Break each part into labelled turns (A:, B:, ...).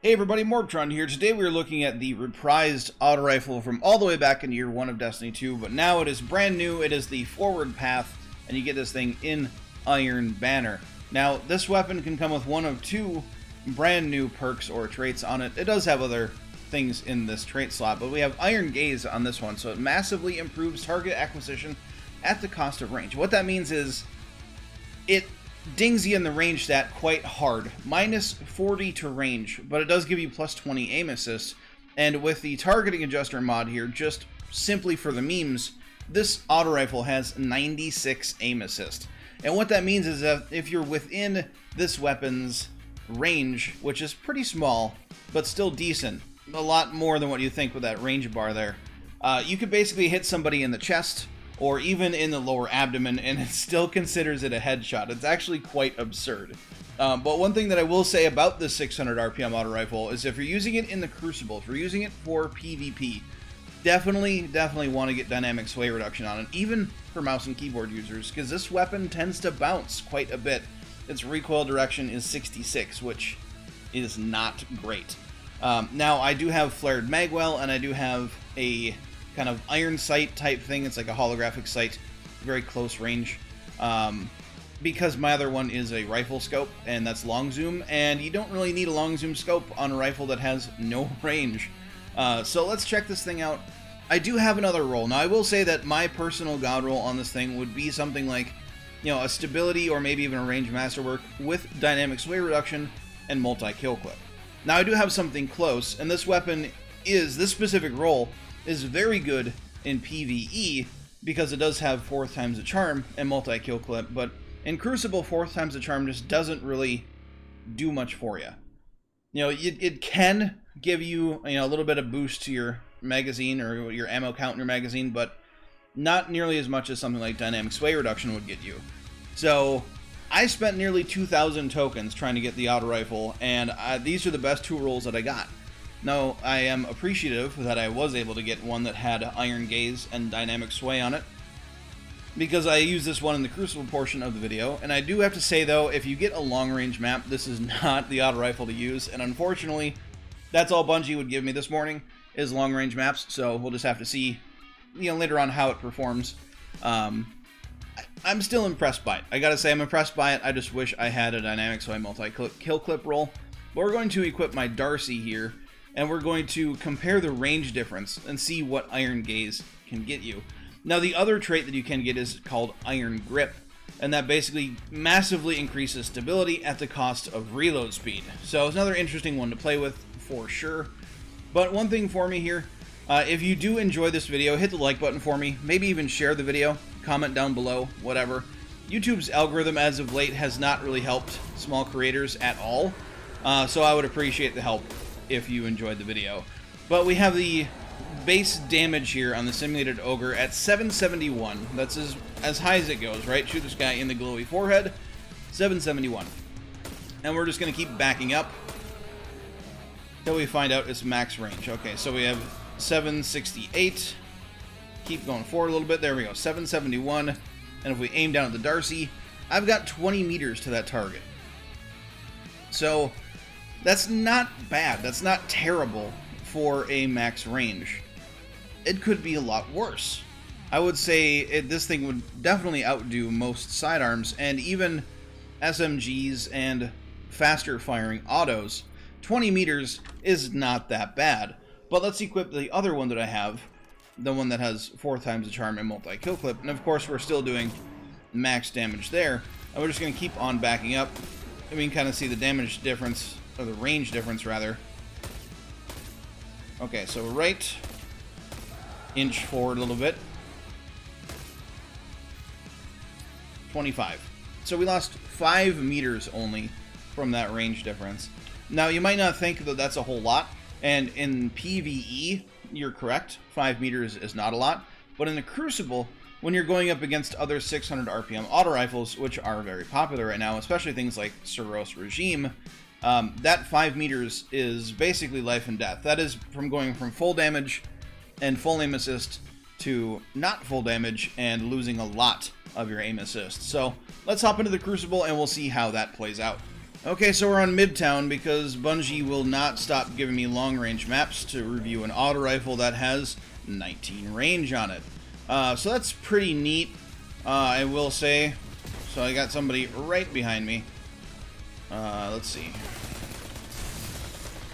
A: Hey everybody, MorbTron here. Today we are looking at the reprised auto rifle from all the way back in year 1 of Destiny 2, but now it is brand new. It is the forward path, and you get this thing in Iron Banner. Now, this weapon can come with one of two brand new perks or traits on it. It does have other things in this trait slot, but we have Iron Gaze on this one, so it massively improves target acquisition at the cost of range. What that means is it dings you in the range stat quite hard. Minus 40 to range, but it does give you plus 20 aim assist. And with the targeting adjuster mod here, just simply for the memes, this auto rifle has 96 aim assist. And what that means is that if you're within this weapon's range, which is pretty small, but still decent, a lot more than what you think with that range bar there, you could basically hit somebody in the chest, or even in the lower abdomen, and it still considers it a headshot. It's actually quite absurd. But one thing that I will say about this 600 RPM auto rifle is if you're using it in the Crucible, if you're using it for PvP, definitely want to get dynamic sway reduction on it, even for mouse and keyboard users, because this weapon tends to bounce quite a bit. Its recoil direction is 66, which is not great. Now, I do have flared magwell, and I do have a kind of iron sight type thing. It's like a holographic sight, very close range, because my other one is a rifle scope, and that's long zoom, and you don't really need a long zoom scope on a rifle that has no range. So let's check this thing out. I do have another roll. Now, I will say that my personal god roll on this thing would be something like, you know, a stability or maybe even a range masterwork with dynamic sway reduction and multi-kill clip. Now, I do have something close, and this weapon is, this specific roll is very good in PvE because it does have 4 times the charm and multi-kill clip, but in Crucible, 4 times the charm just doesn't really do much for you. You know, it can give you, a little bit of boost to your magazine or your ammo count in your magazine, but not nearly as much as something like dynamic sway reduction would get you. So I spent nearly 2,000 tokens trying to get the auto rifle, and these are the best 2 rolls that I got. Now, I am appreciative that I was able to get one that had Iron Gaze and Dynamic Sway on it, because I used this one in the Crucible portion of the video, and I do have to say, though, if you get a long-range map, this is not the auto rifle to use, and unfortunately, that's all Bungie would give me this morning, is long-range maps, so we'll just have to see, later on how it performs. I'm still impressed by it. I gotta say, I'm impressed by it. I just wish I had a Dynamic Sway multi-kill clip roll. But we're going to equip my Darcy here, and we're going to compare the range difference and see what Iron Gaze can get you. Now, the other trait that you can get is called Iron Grip, and that basically massively increases stability at the cost of reload speed. So it's another interesting one to play with, for sure. But one thing for me here, if you do enjoy this video, hit the like button for me, maybe even share the video, comment down below, whatever. YouTube's algorithm as of late has not really helped small creators at all, so I would appreciate the help if you enjoyed the video. But we have the base damage here on the simulated ogre at 771. That's as high as it goes, right? Shoot this guy in the glowy forehead, 771. And we're just going to keep backing up until we find out its max range. Okay, so we have 768. Keep going forward a little bit. There we go, 771. And if we aim down at the Darcy, I've got 20 meters to that target. So that's not bad. That's not terrible for a max range. It could be a lot worse. I would say this thing would definitely outdo most sidearms and even SMGs and faster firing autos. 20 meters is not that bad. But let's equip the other one that I have, the one that has 4 times the charm and multi-kill clip. And of course, we're still doing max damage there. And we're just going to keep on backing up. And we can kind of see the damage difference, or the range difference, rather. Okay, so right inch forward a little bit. 25. So we lost 5 meters only from that range difference. Now, you might not think that that's a whole lot, and in PvE, you're correct. 5 meters is not a lot. But in the Crucible, when you're going up against other 600 RPM auto rifles, which are very popular right now, especially things like Suros Regime, that 5 meters is basically life and death. That is from going from full damage and full aim assist to not full damage and losing a lot of your aim assist. So let's hop into the Crucible and we'll see how that plays out. Okay, so we're on Midtown because Bungie will not stop giving me long-range maps to review an auto rifle that has 19 range on it. So that's pretty neat, I will say. So I got somebody right behind me. Let's see.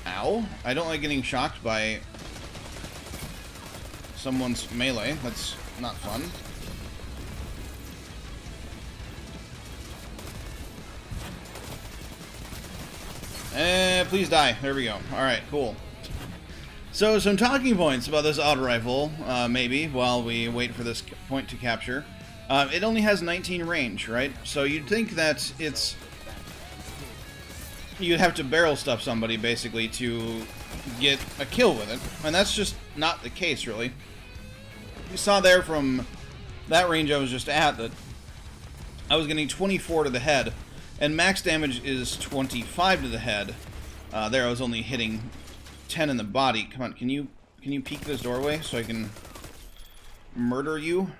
A: Ow. I don't like getting shocked by someone's melee. That's not fun. Please die. There we go. Alright, cool. So, some talking points about this auto rifle, maybe, while we wait for this point to capture. It only has 19 range, right? So you'd think that it's... you'd have to barrel stuff somebody, basically, to get a kill with it. And that's just not the case, really. You saw there from that range I was just at that I was getting 24 to the head. And max damage is 25 to the head. There I was only hitting 10 in the body. Come on, can you peek this doorway so I can murder you?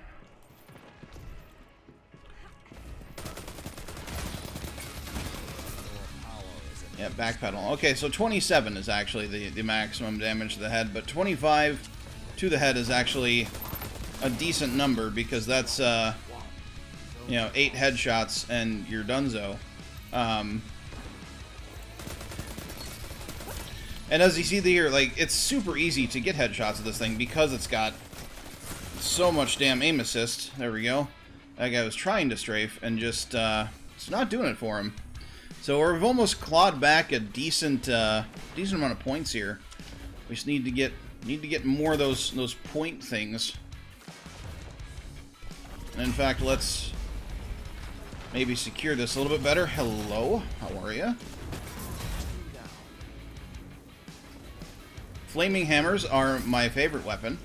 A: Yeah, backpedal. Okay, so 27 is actually the maximum damage to the head, but 25 to the head is actually a decent number because that's, you know, 8 headshots and you're donezo. And as you see here, like, it's super easy to get headshots of this thing because it's got so much damn aim assist. There we go. That guy was trying to strafe and just, it's not doing it for him. So we've almost clawed back a decent amount of points here. We just need to get more of those point things. And in fact, let's maybe secure this a little bit better. Hello, how are you? Flaming hammers are my favorite weapon.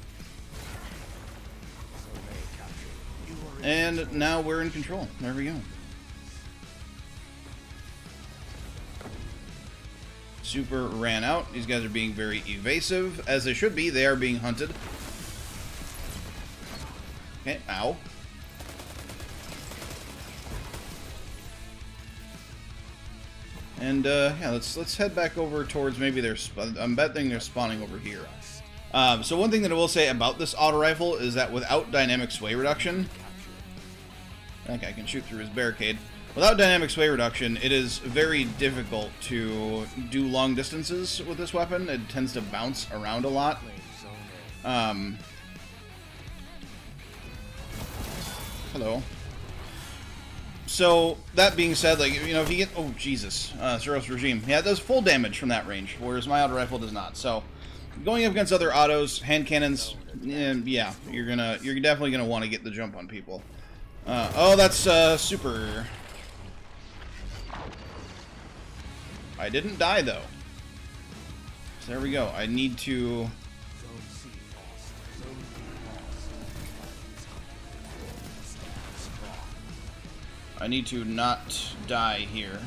A: And now we're in control. There we go. Super ran out. These guys are being very evasive, as they should be. They are being hunted. Okay, ow. And yeah, let's head back over towards maybe I'm betting they're spawning over here. So one thing that I will say about this auto rifle is that without dynamic sway reduction, that guy can shoot through his barricade. Without dynamic sway reduction, it is very difficult to do long distances with this weapon. It tends to bounce around a lot. Hello. So, that being said, like, you know, if you get... oh, Jesus. Zeros Regime. Yeah, it does full damage from that range, whereas my auto rifle does not. So, going up against other autos, hand cannons, yeah, you're definitely gonna want to get the jump on people. Oh, that's, super... I didn't die, though. So there we go. I need to... not die here.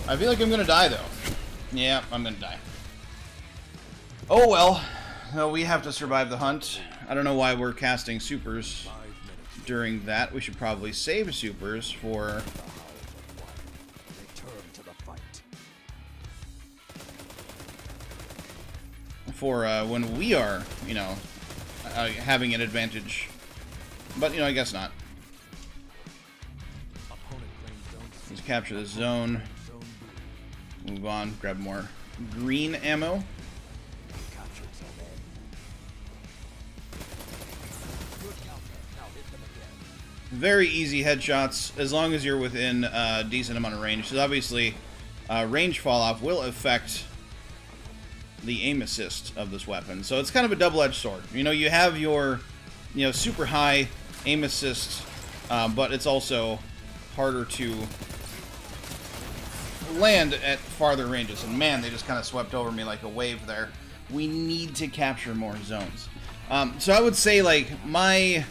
A: I feel like I'm gonna die, though. Yeah, I'm gonna die. Oh, well. We have to survive the hunt. I don't know why we're casting supers during that. We should probably save supers for... when we are, you know, having an advantage. But, you know, I guess not. Let's capture the zone. Move on, grab more green ammo. Very easy headshots, as long as you're within a decent amount of range. So obviously, range fall-off will affect the aim assist of this weapon. So it's kind of a double-edged sword. You know, you have your, you know, super high aim assist, but it's also harder to land at farther ranges. And man, they just kind of swept over me like a wave there. We need to capture more zones. So I would say, like, my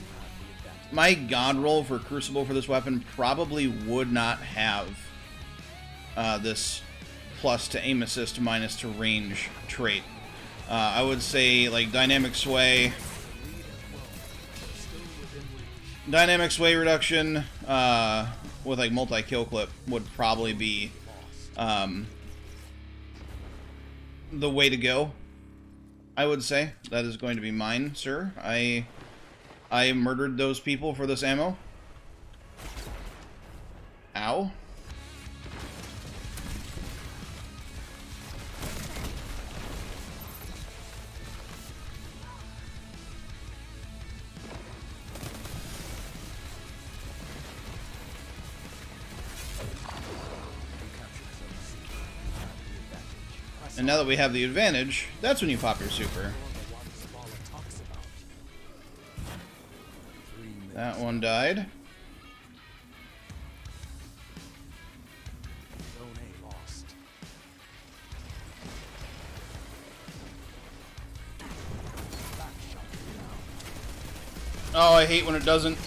A: god roll for Crucible for this weapon probably would not have this plus to aim assist minus to range trait. I would say, like, dynamic sway Dynamic sway reduction with like multi-kill clip would probably be the way to go. I would say that is going to be mine, sir. I murdered those people for this ammo. Ow. And now that we have the advantage, that's when you pop your super. That one died. Oh, I hate when it doesn't.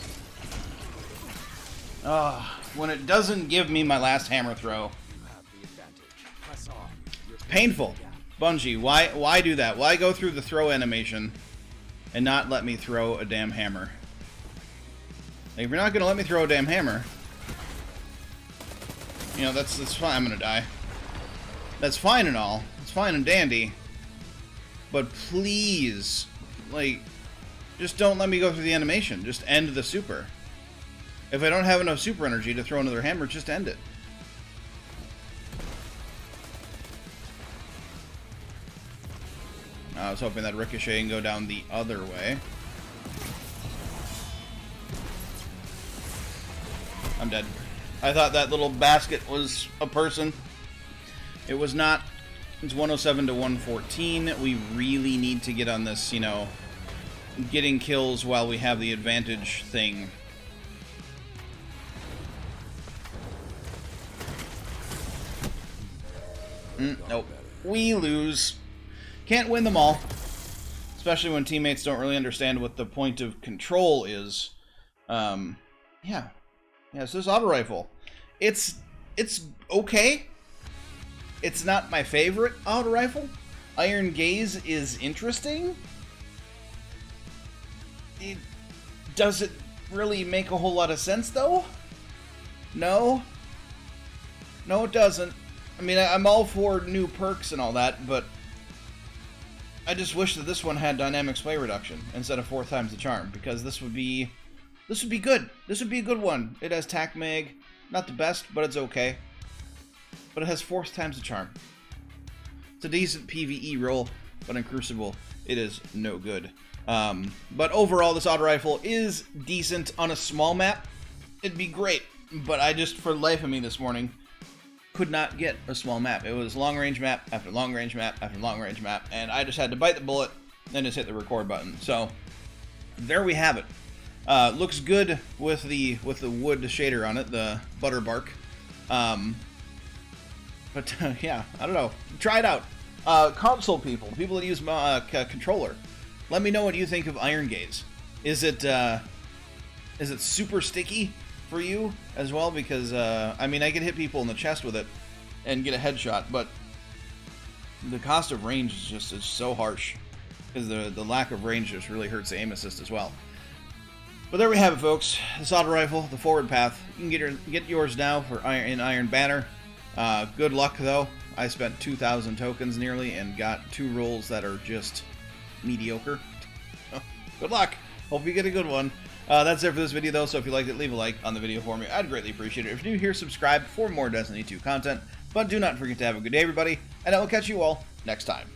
A: When it doesn't give me my last hammer throw. Painful. Bungie, why do that? Why go through the throw animation and not let me throw a damn hammer? Like, if you're not going to let me throw a damn hammer, you know, that's fine. I'm going to die. That's fine and all. It's fine and dandy. But please, like, just don't let me go through the animation. Just end the super. If I don't have enough super energy to throw another hammer, just end it. I was hoping that ricochet can go down the other way. I'm dead. I thought that little basket was a person. It was not. It's 107 to 114. We really need to get on this, you know, getting kills while we have the advantage thing. Nope. We lose. Can't win them all. Especially when teammates don't really understand what the point of control is. Yeah. Yeah, so this auto rifle. It's okay. It's not my favorite auto rifle. Iron Gaze is interesting. Does it really make a whole lot of sense, though? No. No, it doesn't. I mean, I'm all for new perks and all that, but I just wish that this one had dynamic sway reduction instead of 4 times the charm, because this would be good. This would be a good one. It has tac mag, not the best, but it's okay. But it has 4 times the charm. It's a decent PvE roll, but in Crucible, it is no good. But overall, this auto rifle is decent on a small map. It'd be great, but I just, for the life of me this morning, could not get a small map. It was long range map after long range map after long range map, and I just had to bite the bullet and just hit the record button. So there we have it. Looks good with the wood shader on it, the butter bark. But yeah, I don't know. Try it out. Console people that use controller, let me know what you think of Iron Gaze. Is it super sticky for you as well? Because I mean, I could hit people in the chest with it and get a headshot, but the cost of range is so harsh, because the lack of range just really hurts the aim assist as well. But there we have it, folks. This auto rifle, the forward path. You can get yours now for Iron Banner. Good luck though. I spent 2,000 tokens nearly and got 2 rolls that are just mediocre. Good luck. Hope you get a good one. That's it for this video, though, so if you liked it, leave a like on the video for me. I'd greatly appreciate it. If you're new here, subscribe for more Destiny 2 content. But do not forget to have a good day, everybody, and I will catch you all next time.